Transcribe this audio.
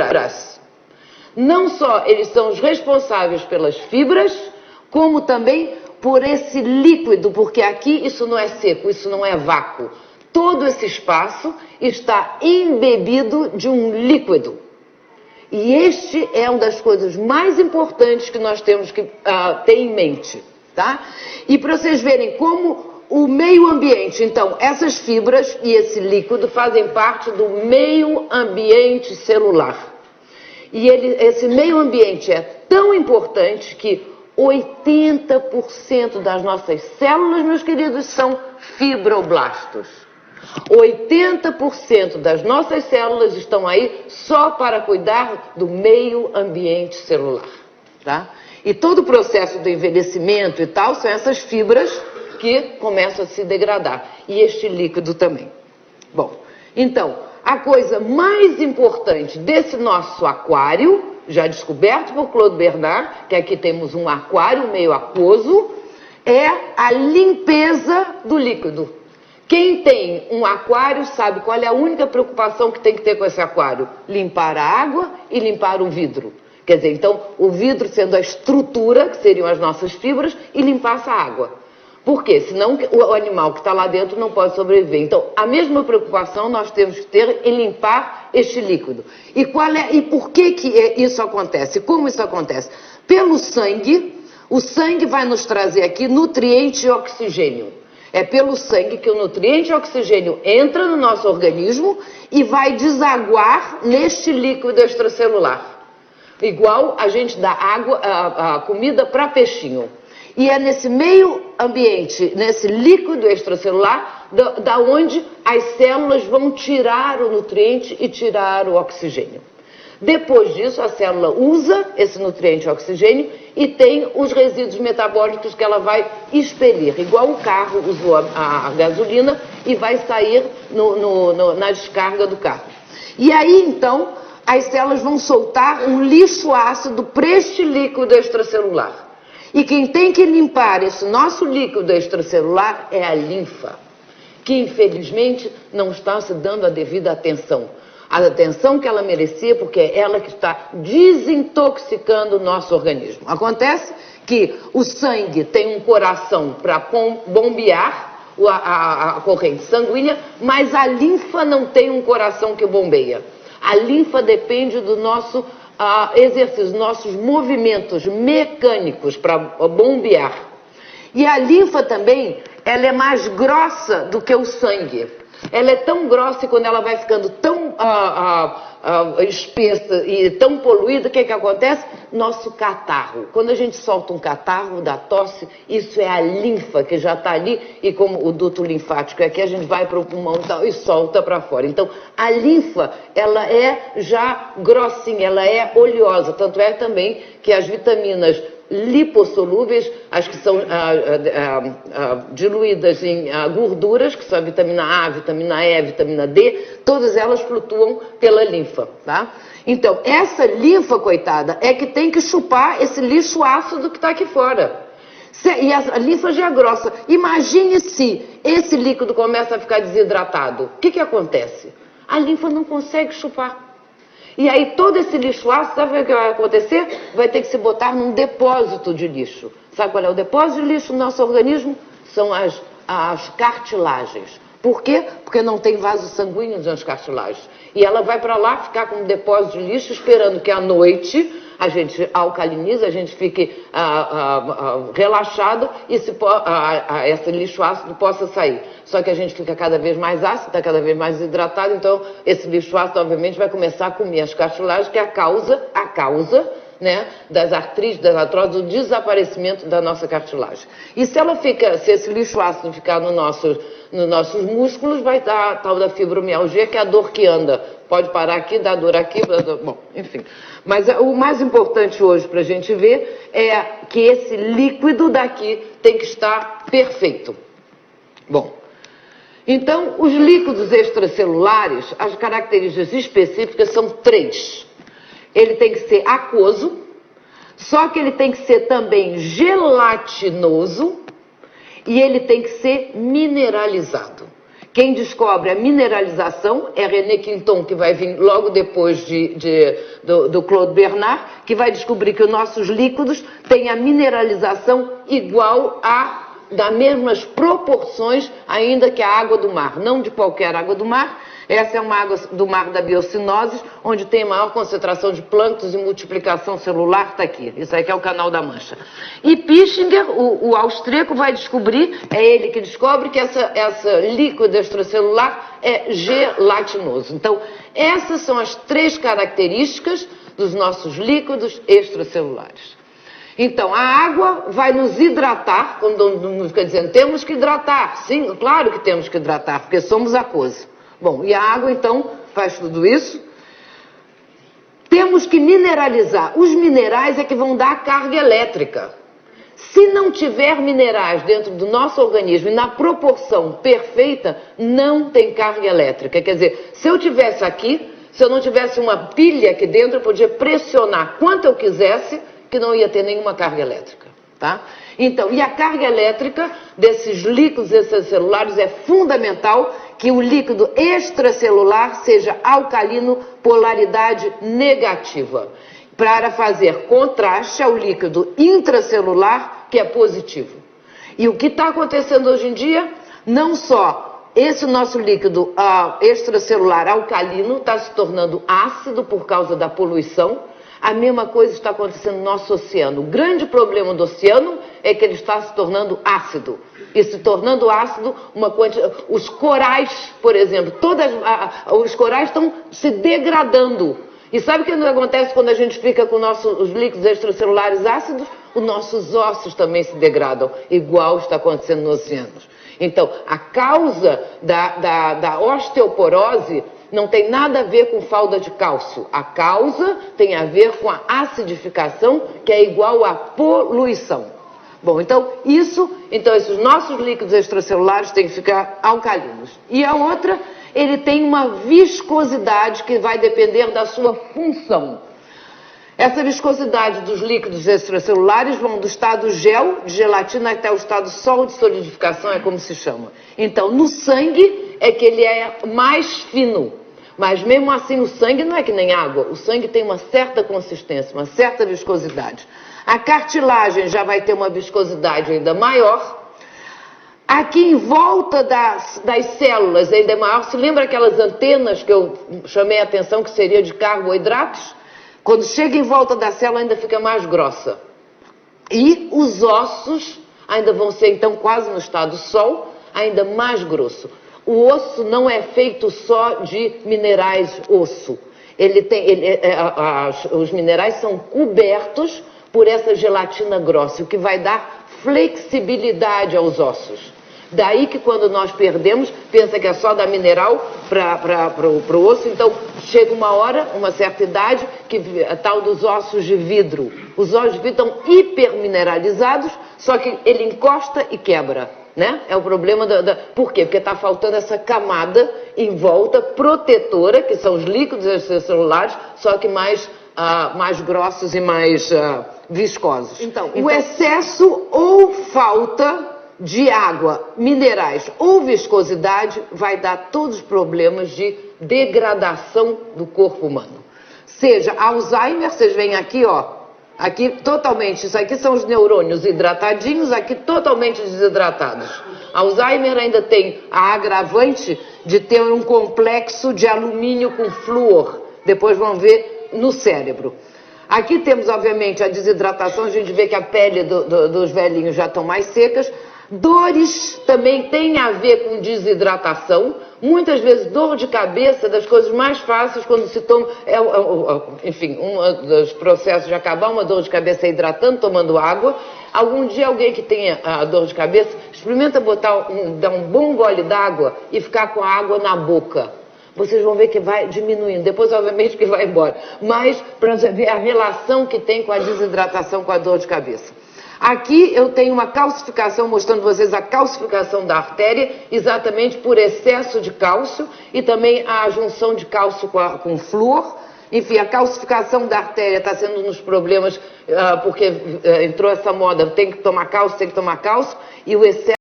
fibras. Não só eles são os responsáveis pelas fibras, como também por esse líquido, porque aqui isso não é seco, isso não é vácuo. Todo esse espaço está embebido de um líquido. E este é uma das coisas mais importantes que nós temos que ter em mente, tá? E para vocês verem como o meio ambiente, então, essas fibras e esse líquido fazem parte do meio ambiente celular. E esse meio ambiente é tão importante que 80% das nossas células, meus queridos, são fibroblastos. 80% das nossas células estão aí só para cuidar do meio ambiente celular, tá? E todo o processo do envelhecimento e tal são essas fibras que começam a se degradar. E este líquido também. Bom, então, a coisa mais importante desse nosso aquário, já descoberto por Claude Bernard, que aqui temos um aquário meio aquoso, é a limpeza do líquido. Quem tem um aquário sabe qual é a única preocupação que tem que ter com esse aquário? Limpar a água e limpar o vidro. Quer dizer, então, o vidro sendo a estrutura, que seriam as nossas fibras, e limpar essa água. Por quê? Senão o animal que está lá dentro não pode sobreviver. Então, a mesma preocupação nós temos que ter em limpar este líquido. E por que isso acontece? Como isso acontece? Pelo sangue, o sangue vai nos trazer aqui nutriente e oxigênio. É pelo sangue que o nutriente oxigênio entra no nosso organismo e vai desaguar neste líquido extracelular. Igual a gente dá água, a comida para peixinho. E é nesse meio ambiente, nesse líquido extracelular, da onde as células vão tirar o nutriente e tirar o oxigênio. Depois disso, a célula usa esse nutriente e oxigênio e tem os resíduos metabólicos que ela vai expelir. Igual o carro usou a gasolina e vai sair na descarga do carro. E aí, então, as células vão soltar um lixo ácido para este líquido extracelular. E quem tem que limpar esse nosso líquido extracelular é a linfa, que infelizmente não está se dando a devida atenção. A atenção que ela merecia, porque é ela que está desintoxicando o nosso organismo. Acontece que o sangue tem um coração para bombear a corrente sanguínea, mas a linfa não tem um coração que bombeia. A linfa depende do nosso exercício, nossos movimentos mecânicos para bombear. E a linfa também, ela é mais grossa do que o sangue. Ela é tão grossa e quando ela vai ficando tão espessa e tão poluída, o que acontece? Nosso catarro. Quando a gente solta um catarro da tosse, isso é a linfa que já está ali e como o duto linfático aqui, a gente vai para o pulmão e solta para fora. Então, a linfa, ela é já grossinha, ela é oleosa. Tanto é também que as vitaminas lipossolúveis, as que são diluídas em gorduras, que são a vitamina A, a vitamina E, a vitamina D, todas elas flutuam pela linfa, tá? Então, essa linfa, coitada, é que tem que chupar esse lixo ácido que está aqui fora. E a linfa já é grossa. Imagine se esse líquido começa a ficar desidratado. O que acontece? A linfa não consegue chupar. E aí todo esse lixo ácido, sabe o que vai acontecer? Vai ter que se botar num depósito de lixo. Sabe qual é o depósito de lixo no nosso organismo? São as cartilagens. Por quê? Porque não tem vaso sanguíneo nas cartilagens. E ela vai para lá ficar com um depósito de lixo esperando que à noite a gente alcalinize, a gente fique relaxado e esse lixo ácido possa sair. Só que a gente fica cada vez mais ácido, está cada vez mais hidratado, então esse lixo ácido obviamente vai começar a comer as cartilagens, que é a causa, né, das artrites, das artroses, do desaparecimento da nossa cartilagem. E se esse lixo ácido ficar nos nossos músculos, vai dar a tal da fibromialgia, que é a dor que anda. Pode parar aqui, dar dor aqui, bom, enfim. Mas o mais importante hoje para a gente ver é que esse líquido daqui tem que estar perfeito. Bom, então os líquidos extracelulares, as características específicas são 3. Ele tem que ser aquoso, só que ele tem que ser também gelatinoso e ele tem que ser mineralizado. Quem descobre a mineralização é René Quinton, que vai vir logo depois do Claude Bernard, que vai descobrir que os nossos líquidos têm a mineralização igual das mesmas proporções, ainda que a água do mar. Não de qualquer água do mar. Essa é uma água do mar da biocinose, onde tem maior concentração de plânctons e multiplicação celular, está aqui. Isso aqui é o Canal da Mancha. E Pischinger, o austríaco, vai descobrir, é ele que descobre que essa líquido extracelular é gelatinoso. Então, essas são as 3 características dos nossos líquidos extracelulares. Então, a água vai nos hidratar, quando nos fica dizendo, temos que hidratar. Sim, claro que temos que hidratar, porque somos aquoso. Bom, e a água, então, faz tudo isso. Temos que mineralizar. Os minerais é que vão dar a carga elétrica. Se não tiver minerais dentro do nosso organismo e na proporção perfeita, não tem carga elétrica. Quer dizer, se eu tivesse aqui, se eu não tivesse uma pilha aqui dentro, eu podia pressionar quanto eu quisesse, que não ia ter nenhuma carga elétrica. Tá? Então, e a carga elétrica desses líquidos extracelulares é fundamental que o líquido extracelular seja alcalino, polaridade negativa, para fazer contraste ao líquido intracelular, que é positivo. E o que está acontecendo hoje em dia, não só esse nosso líquido extracelular alcalino está se tornando ácido por causa da poluição, a mesma coisa está acontecendo no nosso oceano. O grande problema do oceano é que ele está se tornando ácido. E se tornando ácido, os corais, por exemplo, os corais estão se degradando. E sabe o que acontece quando a gente fica com os líquidos extracelulares ácidos? Os nossos ossos também se degradam, igual está acontecendo nos oceanos. Então, a causa da osteoporose não tem nada a ver com falta de cálcio. A causa tem a ver com a acidificação, que é igual à poluição. Bom, então esses nossos líquidos extracelulares têm que ficar alcalinos. E a outra, ele tem uma viscosidade que vai depender da sua função. Essa viscosidade dos líquidos extracelulares vão do estado gel, de gelatina, até o estado sol de solidificação, é como se chama. Então, no sangue é que ele é mais fino. Mas mesmo assim o sangue não é que nem água. O sangue tem uma certa consistência, uma certa viscosidade. A cartilagem já vai ter uma viscosidade ainda maior. Aqui em volta das células ainda é maior. Se lembra aquelas antenas que eu chamei a atenção que seria de carboidratos? Quando chega em volta da célula ainda fica mais grossa. E os ossos ainda vão ser então quase no estado sol, ainda mais grosso. O osso não é feito só de minerais osso. Os minerais são cobertos por essa gelatina grossa, o que vai dar flexibilidade aos ossos. Daí que quando nós perdemos, pensa que é só dar mineral para o osso, então chega uma hora, uma certa idade, que é tal dos ossos de vidro. Os ossos de vidro estão hipermineralizados, só que ele encosta e quebra. Né? É o problema Por quê? Porque está faltando essa camada em volta protetora, que são os líquidos extracelulares, só que mais grossos e mais viscosos. Então, o excesso ou falta de água, minerais ou viscosidade vai dar todos os problemas de degradação do corpo humano. Seja Alzheimer, vocês veem aqui, ó. Aqui totalmente, isso aqui são os neurônios hidratadinhos, aqui totalmente desidratados. Alzheimer ainda tem a agravante de ter um complexo de alumínio com flúor. Depois vão ver no cérebro. Aqui temos, obviamente, a desidratação, a gente vê que a pele dos velhinhos já estão mais secas. Dores também tem a ver com desidratação. Muitas vezes dor de cabeça, das coisas mais fáceis quando se toma... enfim, um dos processos de acabar uma dor de cabeça é hidratando, tomando água. Algum dia alguém que tenha dor de cabeça, experimenta dar um bom gole d'água e ficar com a água na boca. Vocês vão ver que vai diminuindo. Depois, obviamente, que vai embora. Mas, para você ver a relação que tem com a desidratação com a dor de cabeça. Aqui eu tenho uma calcificação, mostrando vocês a calcificação da artéria, exatamente por excesso de cálcio e também a junção de cálcio com flúor. Enfim, a calcificação da artéria está sendo um dos problemas, porque entrou essa moda, tem que tomar cálcio, e o excesso